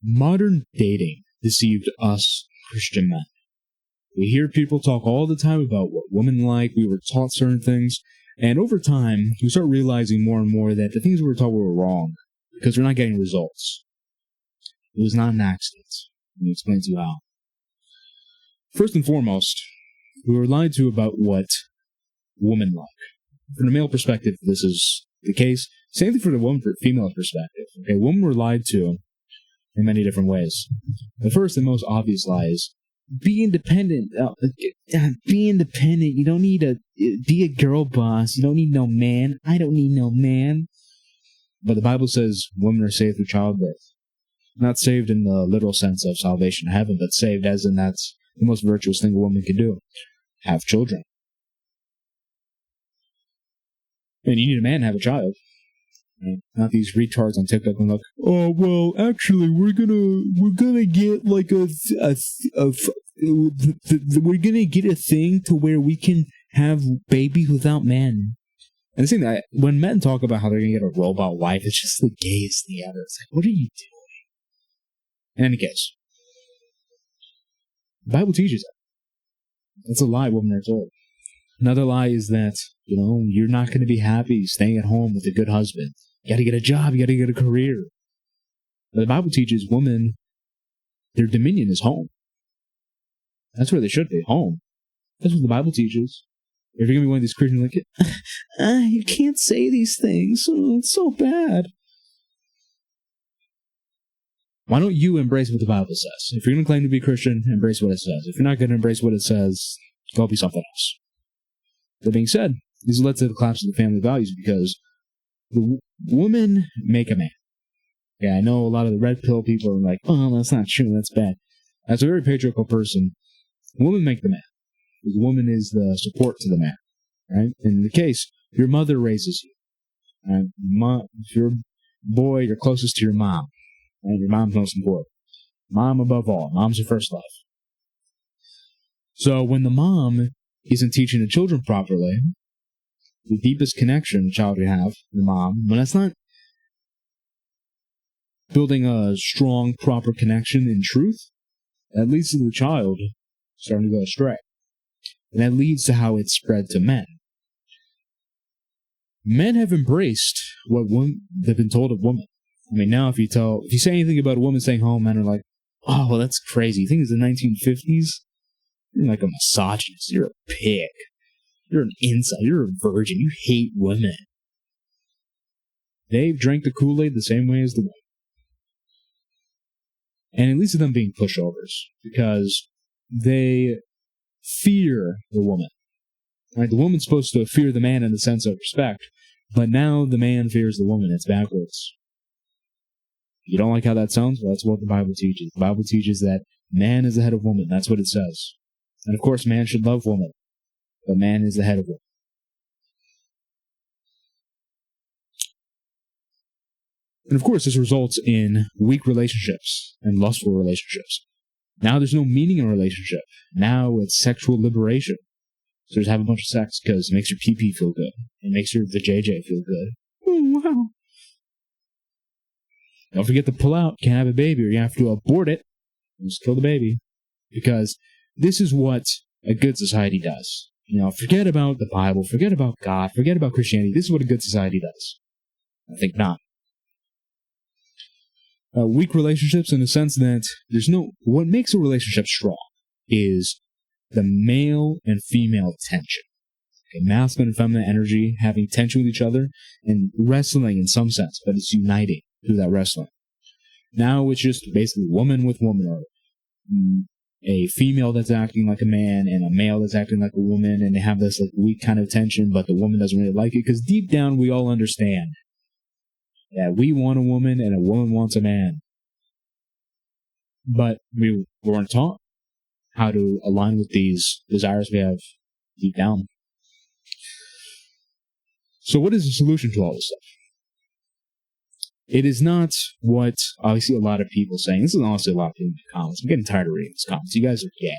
Modern dating deceived us Christian men. We hear people talk all the time about what women like. We were taught certain things. And over time, we start realizing more and more that the things we were taught were wrong because we're not getting results. It was not an accident. Let me explain to you how. First and foremost, we were lied to about what women like. From the male perspective, this is the case. Same thing for the female perspective. Okay, women were lied to in many different ways. The first and most obvious lie is, be independent. Be independent. You don't need be a girl boss. You don't need no man. I don't need no man. But the Bible says women are saved through childbirth. Not saved in the literal sense of salvation to heaven, but saved as in that's the most virtuous thing a woman can do. Have children. And you need a man to have a child. Not these retards on TikTok and look, oh, well, actually, we're gonna get like we're gonna get a thing to where we can have babies without men. And the thing that when men talk about how they're gonna get a robot wife, it's just the gayest thing ever. It's like, what are you doing? In any case, the Bible teaches that. That's a lie women are told. Another lie is that, you're not going to be happy staying at home with a good husband. You got to get a job. You got to get a career. But the Bible teaches women, their dominion is home. That's where they should be, home. That's what the Bible teaches. If you're going to be one of these Christians like, you can't say these things. Oh, it's so bad. Why don't you embrace what the Bible says? If you're going to claim to be Christian, embrace what it says. If you're not going to embrace what it says, go be something else. That being said, this led to the collapse of the family values because the women make a man. Yeah, I know a lot of the red pill people are like, oh, that's not true, that's bad. As a very patriarchal person, women make the man. The woman is the support to the man, right? In the case, your mother raises you. Right? If you're a boy, you're closest to your mom. And your mom's most important. Mom above all. Mom's your first love. So when the mom isn't teaching the children properly, the deepest connection a child would have, the mom, when that's not building a strong, proper connection in truth, that leads to the child starting to go astray. And that leads to how it's spread to men. Men have embraced what they've been told of women. I mean, now if you say anything about a woman staying home, men are like, oh, well, that's crazy. You think it's the 1950s? You're like a misogynist. You're a pig. You're an incel. You're a virgin. You hate women. They've drank the Kool-Aid the same way as the women. And it leads to them being pushovers because they fear the woman. Right? The woman's supposed to fear the man in the sense of respect, but now the man fears the woman. It's backwards. You don't like how that sounds? Well, that's what the Bible teaches. The Bible teaches that man is the head of woman. That's what it says. And of course, man should love woman. But man is the head of woman. And of course, this results in weak relationships and lustful relationships. Now there's no meaning in a relationship. Now it's sexual liberation. So just have a bunch of sex because it makes your pee-pee feel good. It makes your vajayjay feel good. Oh, wow. Don't forget to pull out. Can't have a baby, or you have to abort it and just kill the baby. Because this is what a good society does. Forget about the Bible, forget about God, forget about Christianity. This is what a good society does. I think not. Weak relationships in the sense that what makes a relationship strong is the male and female tension. Okay, masculine and feminine energy having tension with each other and wrestling in some sense, but it's uniting through that wrestling. Now it's just basically woman with woman, or a female that's acting like a man and a male that's acting like a woman, and they have this like weak kind of tension, but the woman doesn't really like it because deep down we all understand that we want a woman and a woman wants a man. But we weren't taught how to align with these desires we have deep down. So what is the solution to all this stuff? It is not what I see a lot of people saying. This is honestly a lot of people in the comments. I'm getting tired of reading these comments. You guys are gay.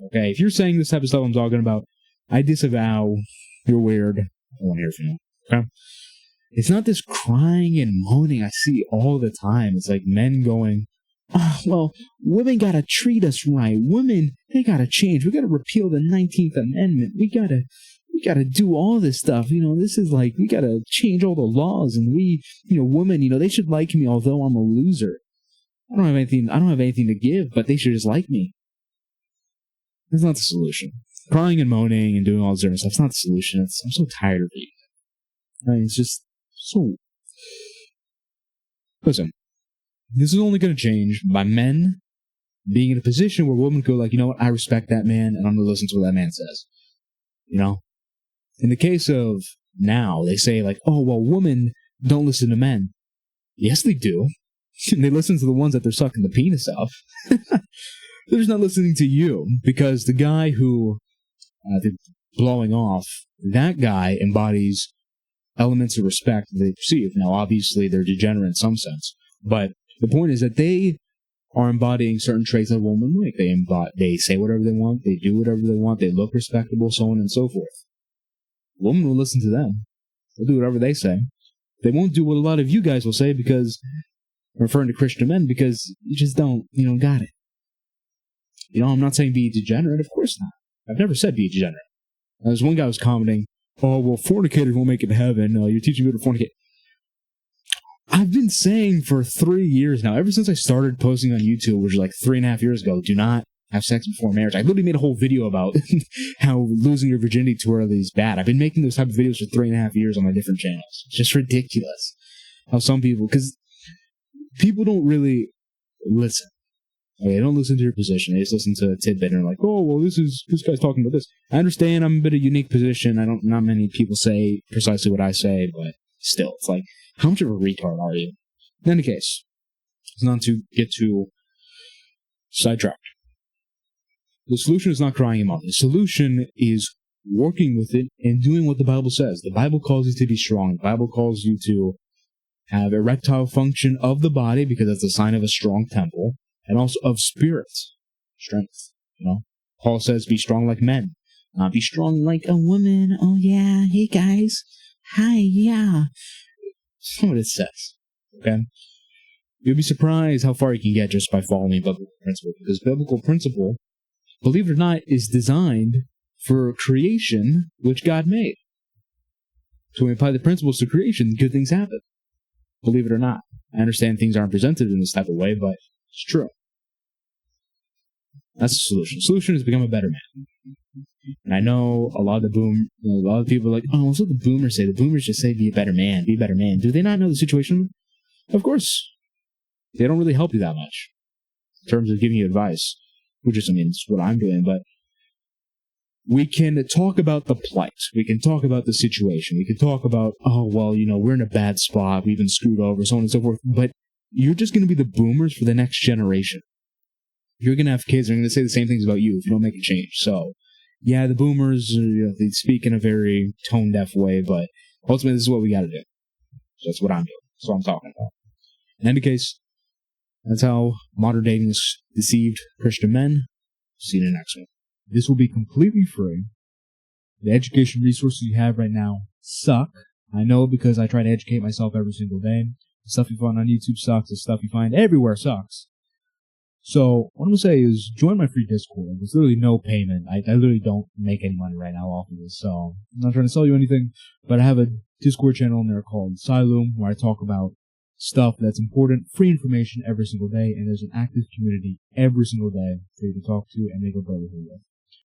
Okay? If you're saying this type of stuff I'm talking about, I disavow. You're weird. I don't want to hear from you. Okay? It's not this crying and moaning I see all the time. It's like men going, well, women gotta treat us right. Women, they gotta change. We gotta repeal the 19th Amendment. We gotta do all this stuff. This is like, we gotta change all the laws, and women, they should like me, although I'm a loser. I don't have anything to give, but they should just like me. That's not the solution. Crying and moaning and doing all this other stuff, it's not the solution. I'm so tired of it. It's just so... Listen, this is only going to change by men being in a position where women go like, you know what, I respect that man, and I'm going to listen to what that man says. In the case of now, they say like, oh, well, women don't listen to men. Yes, they do. They listen to the ones that they're sucking the penis of. They're just not listening to you, because the guy who they're blowing off, that guy embodies elements of respect that they perceive. Now, obviously, they're degenerate in some sense, but the point is that they are embodying certain traits that women like. They say whatever they want, they do whatever they want, they look respectable, so on and so forth. Women will listen to them. They'll do whatever they say. They won't do what a lot of you guys will say, because, referring to Christian men, because you just don't, got it. I'm not saying be degenerate, of course not. I've never said be degenerate. There's one guy was commenting, oh, well, fornicators won't make it to heaven. You're teaching people to fornicate. I've been saying for 3 years now, ever since I started posting on YouTube, which was like 3.5 years ago, do not have sex before marriage. I literally made a whole video about how losing your virginity too early is bad. I've been making those type of videos for 3.5 years on my different channels. It's just ridiculous how some people, because people don't really listen. They don't listen to your position. They just listen to a tidbit and are like, oh, well, this guy's talking about this. I understand I'm a bit of a unique position. Not many people say precisely what I say, but still, it's like, how much of a retard are you? In any case, it's not to get too sidetracked. The solution is not crying him out. The solution is working with it and doing what the Bible says. The Bible calls you to be strong. The Bible calls you to have erectile function of the body, because that's a sign of a strong temple, and also of spirit, strength. Paul says, be strong like men, not be strong like a woman. Oh yeah, hey guys, hi, yeah. That's not what it says. Okay, you'll be surprised how far you can get just by following biblical principle, because biblical principle, believe it or not, is designed for creation, which God made. So when we apply the principles to creation, good things happen. Believe it or not. I understand things aren't presented in this type of way, but it's true. That's the solution. The solution is become a better man. And I know a lot of people are like, oh, what's what the boomers say? The boomers just say, be a better man, be a better man. Do they not know the situation? Of course. They don't really help you that much in terms of giving you advice, which is, it's what I'm doing, but we can talk about the plight. We can talk about the situation. We can talk about, oh, well, we're in a bad spot. We've been screwed over, so on and so forth. But you're just going to be the boomers for the next generation. You're going to have kids that are going to say the same things about you if you don't make a change. So, yeah, the boomers, they speak in a very tone-deaf way, but ultimately this is what we got to do. So that's what I'm doing. That's what I'm talking about. In any case, that's how modern dating has deceived Christian men. See you in the next one. This will be completely free. The education resources you have right now suck. I know, because I try to educate myself every single day. The stuff you find on YouTube sucks. The stuff you find everywhere sucks. So what I'm going to say is join my free Discord. There's literally no payment. I literally don't make any money right now off of this. So I'm not trying to sell you anything, but I have a Discord channel in there called Asylum, where I talk about stuff that's important, free information every single day, and there's an active community every single day for you to talk to and make a brotherhood with.